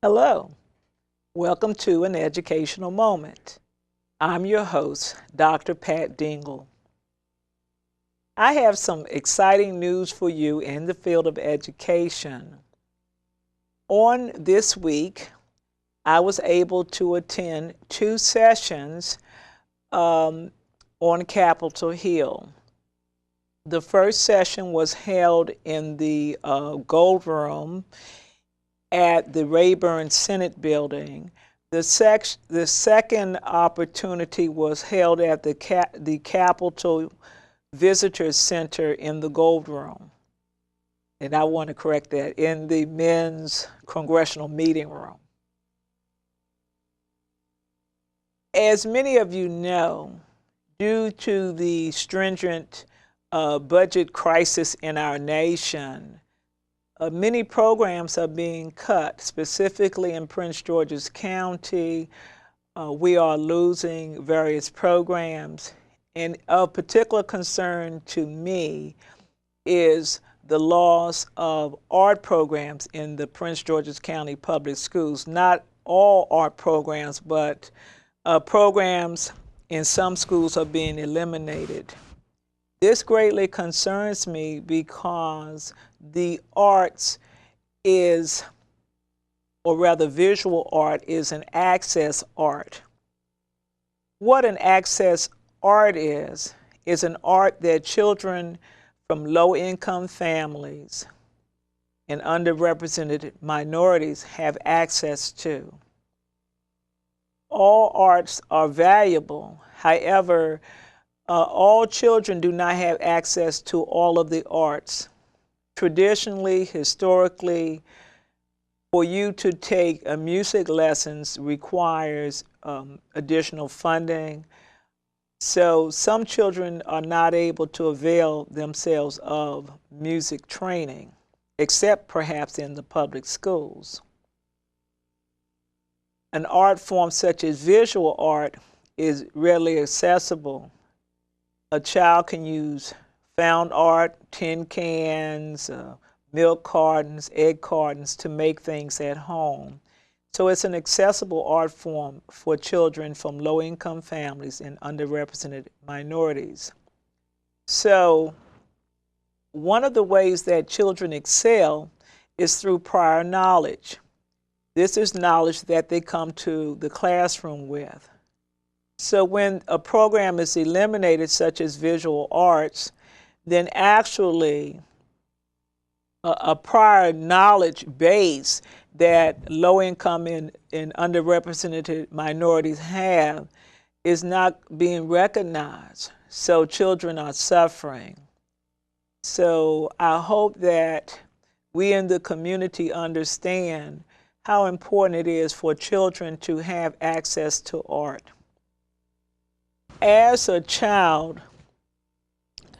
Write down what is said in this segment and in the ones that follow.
Hello, welcome to an educational moment. I'm your host, Dr. Pat Dingle. I have some exciting news for you in the field of education. On this week, I was able to attend two sessions on Capitol Hill. The first session was held in the Gold Room at the Rayburn Senate Building. The second opportunity was held at the Capitol Visitors Center in the Gold Room. And I want to correct that, in the Men's Congressional Meeting Room. As many of you know, due to the stringent budget crisis in our nation, many programs are being cut, specifically in Prince George's County. We are losing various programs. And of particular concern to me is the loss of art programs in the Prince George's County Public Schools. Not all art programs, but programs in some schools are being eliminated. This greatly concerns me because the arts is, or rather visual art, is an access art. What an access art is an art that children from low-income families and underrepresented minorities have access to. All arts are valuable. However, all children do not have access to all of the arts. Traditionally, historically, for you to take music lessons requires additional funding. So some children are not able to avail themselves of music training, except perhaps in the public schools. An art form such as visual art is readily accessible. A child can use found art, tin cans, milk cartons, egg cartons to make things at home. So it's an accessible art form for children from low-income families and underrepresented minorities. So one of the ways that children excel is through prior knowledge. This is knowledge that they come to the classroom with. So when a program is eliminated, such as visual arts, then actually a prior knowledge base that low-income and underrepresented minorities have is not being recognized. So children are suffering. So I hope that we in the community understand how important it is for children to have access to art. As a child,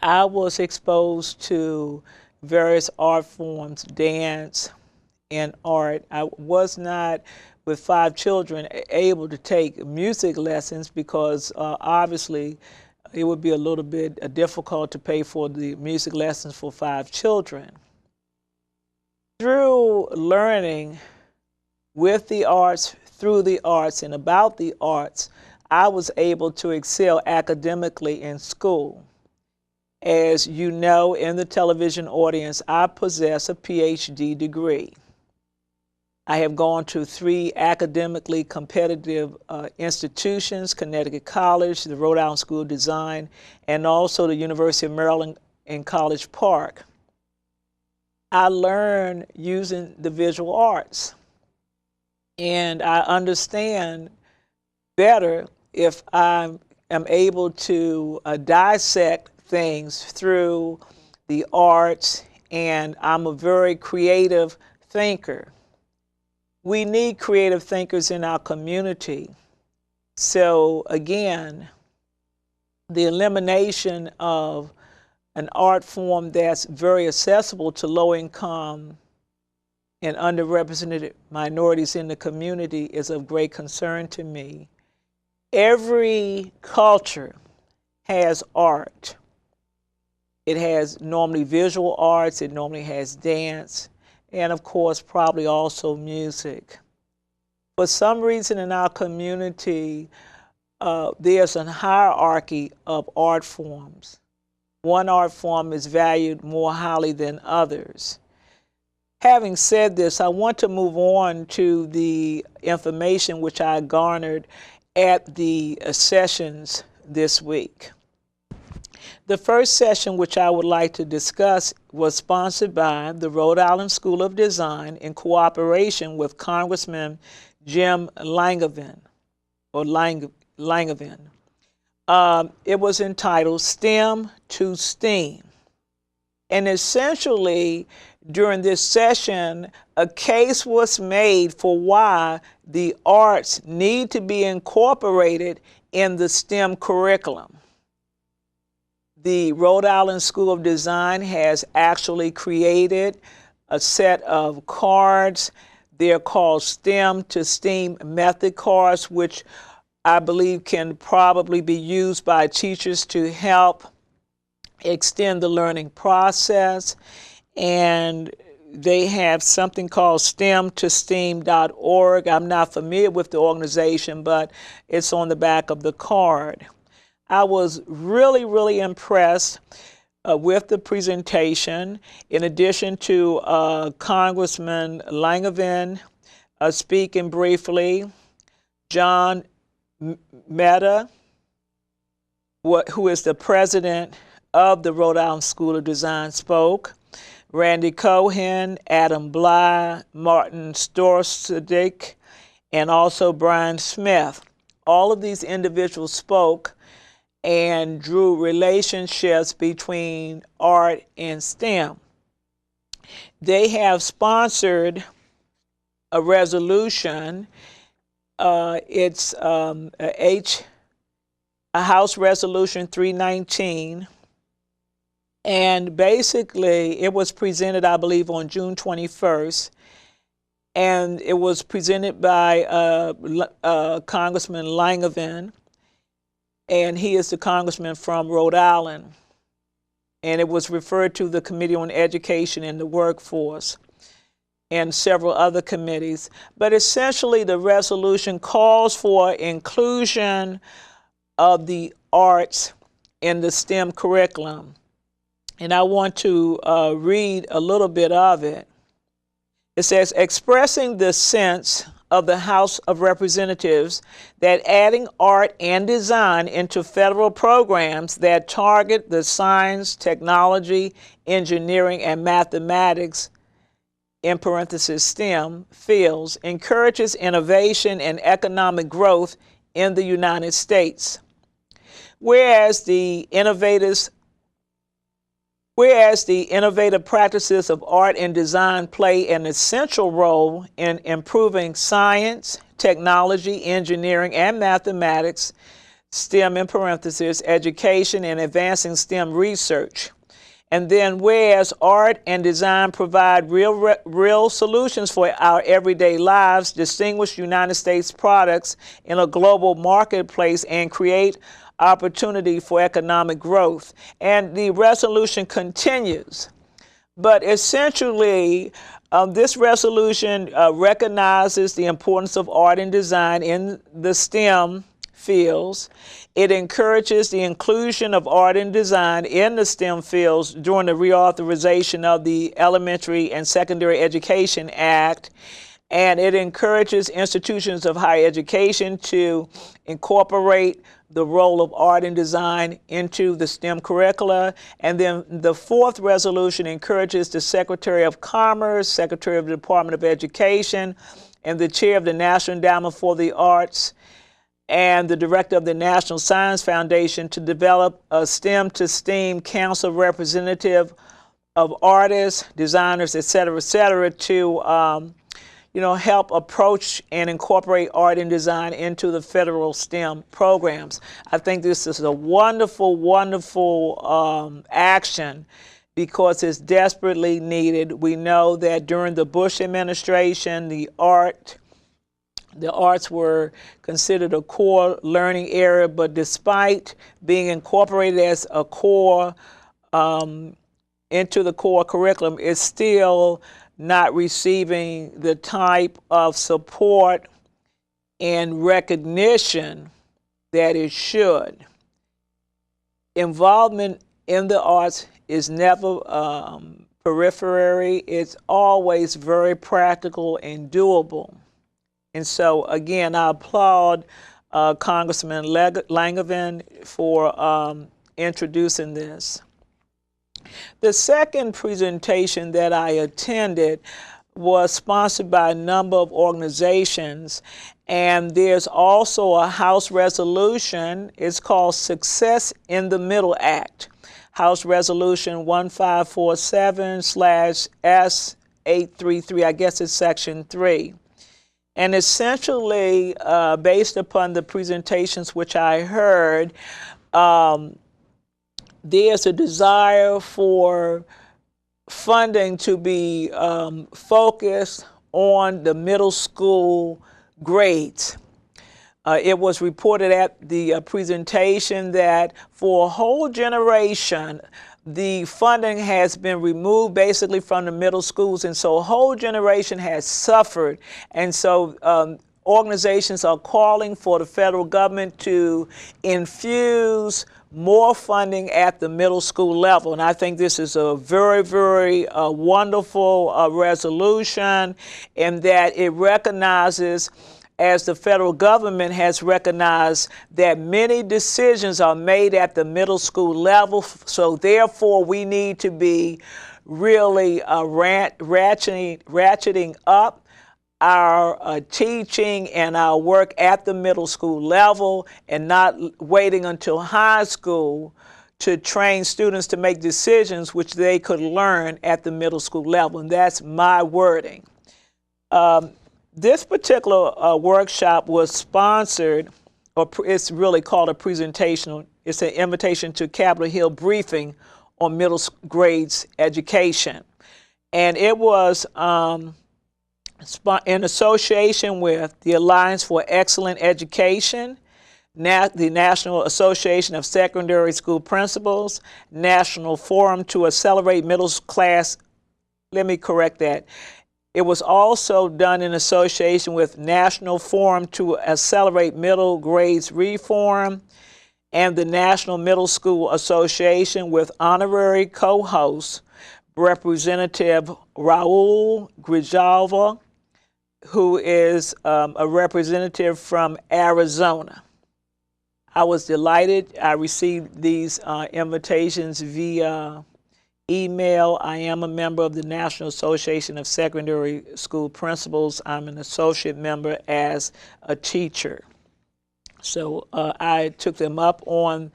I was exposed to various art forms, dance and art. I was not, with 5 children, able to take music lessons because obviously it would be a little bit difficult to pay for the music lessons for 5 children. Through learning with the arts, through the arts, and about the arts, I was able to excel academically in school. As you know, in the television audience, I possess a PhD degree. I have gone to 3 academically competitive institutions, Connecticut College, the Rhode Island School of Design, and also the University of Maryland in College Park. I learned using the visual arts, and I understand better if I am able to dissect things through the arts, and I'm a very creative thinker. We need creative thinkers in our community. So again, the elimination of an art form that's very accessible to low-income and underrepresented minorities in the community is of great concern to me. Every culture has art. It has normally visual arts, it normally has dance, and of course probably also music. For some reason in our community, there's a hierarchy of art forms. One art form is valued more highly than others. Having said this, I want to move on to the information which I garnered at the sessions this week. The first session which I would like to discuss was sponsored by the Rhode Island School of Design in cooperation with Congressman Jim Langevin, or Langevin. It was entitled STEM to STEAM. And essentially, during this session, a case was made for why the arts need to be incorporated in the STEM curriculum. The Rhode Island School of Design has actually created a set of cards. They're called STEM to STEAM method cards, which I believe can probably be used by teachers to help extend the learning process. And they have something called stemtosteam.org. I'm not familiar with the organization, but it's on the back of the card. I was really impressed with the presentation. In addition to Congressman Langevin speaking briefly, John Mehta, who is the president of the Rhode Island School of Design, spoke. Randy Cohen, Adam Bly, Martin Storsidik, and also Brian Smith. All of these individuals spoke and drew relationships between art and STEM. They have sponsored a resolution. It's a House Resolution 319. And basically, it was presented, I believe, on June 21st. And it was presented by Congressman Langevin. And he is the congressman from Rhode Island. And it was referred to the Committee on Education and the Workforce and several other committees. But essentially, the resolution calls for inclusion of the arts in the STEM curriculum. And I want to read a little bit of it. It says, expressing the sense of the House of Representatives that adding art and design into federal programs that target the science, technology, engineering, and mathematics, in parentheses STEM, fields, encourages innovation and economic growth in the United States. Whereas the innovative practices of art and design play an essential role in improving science, technology, engineering, and mathematics, STEM in parentheses, education, and advancing STEM research. And then whereas art and design provide real solutions for our everyday lives, distinguish United States products in a global marketplace, and create opportunity for economic growth. And the resolution continues. But essentially, this resolution recognizes the importance of art and design in the STEM fields. It encourages the inclusion of art and design in the STEM fields during the reauthorization of the Elementary and Secondary Education Act. And it encourages institutions of higher education to incorporate the role of art and design into the STEM curricula. And then the fourth resolution encourages the Secretary of Commerce, Secretary of the Department of Education, and the Chair of the National Endowment for the Arts, and the Director of the National Science Foundation to develop a STEM to STEAM Council representative of artists, designers, et cetera, to help approach and incorporate art and design into the federal STEM programs. I think this is a wonderful action because it's desperately needed. We know that during the Bush administration, the arts were considered a core learning area, but despite being incorporated as a core into the core curriculum, it's still not receiving the type of support and recognition that it should. Involvement in the arts is never periphery. It's always very practical and doable. And so, again, I applaud Congressman Langevin for introducing this. The second presentation that I attended was sponsored by a number of organizations, and there's also a House resolution. It's called Success in the Middle Act, House Resolution 1547/S833, I guess it's Section 3. And essentially, based upon the presentations which I heard, there's a desire for funding to be focused on the middle school grades. It was reported at the presentation that for a whole generation, the funding has been removed basically from the middle schools, and so a whole generation has suffered. And so organizations are calling for the federal government to infuse more funding at the middle school level. And I think this is a very, very wonderful resolution, in that it recognizes, as the federal government has recognized, that many decisions are made at the middle school level. So therefore, we need to be really ratcheting up our teaching and our work at the middle school level, and not waiting until high school to train students to make decisions which they could learn at the middle school level. And that's my wording. This particular workshop was sponsored, or it's really called a presentation. It's an invitation to Capitol Hill briefing on middle grades education. And it was in association with the Alliance for Excellent Education, the National Association of Secondary School Principals, National Forum to Accelerate Middle Class. Let me correct that. It was also done in association with National Forum to Accelerate Middle Grades Reform and the National Middle School Association, with honorary co-host Representative Raul Grijalva, who is a representative from Arizona. I was delighted. I received these invitations via email. I am a member of the National Association of Secondary School Principals. I'm an associate member as a teacher. So I took them up on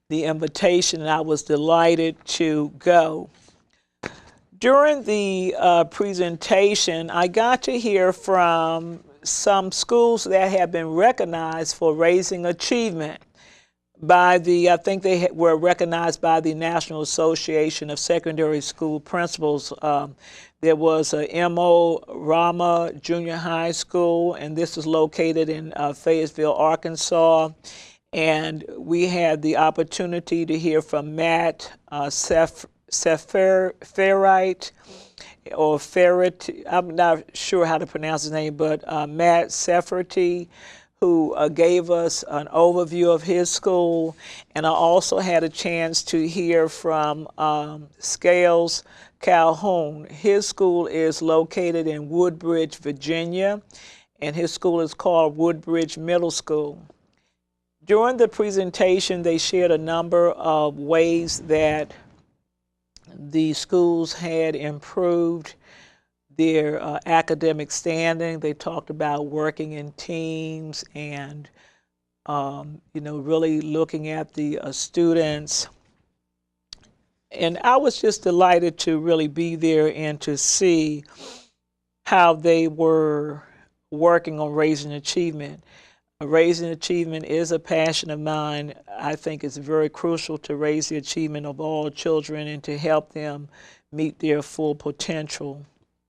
the invitation, and I was delighted to go. During the presentation, I got to hear from some schools that have been recognized for raising achievement by I think they were recognized by the National Association of Secondary School Principals. There was a M.O. Rama Junior High School, and this is located in Fayetteville, Arkansas. And we had the opportunity to hear from Matt Seferite, or Ferret, I'm not sure how to pronounce his name, but Matt Seferty, who gave us an overview of his school. And I also had a chance to hear from Scales Calhoun. His school is located in Woodbridge, Virginia, and his school is called Woodbridge Middle School. During the presentation, they shared a number of ways that the schools had improved their academic standing. They talked about working in teams and, really looking at the students. And I was just delighted to really be there and to see how they were working on raising achievement. Raising achievement is a passion of mine. I think it's very crucial to raise the achievement of all children and to help them meet their full potential.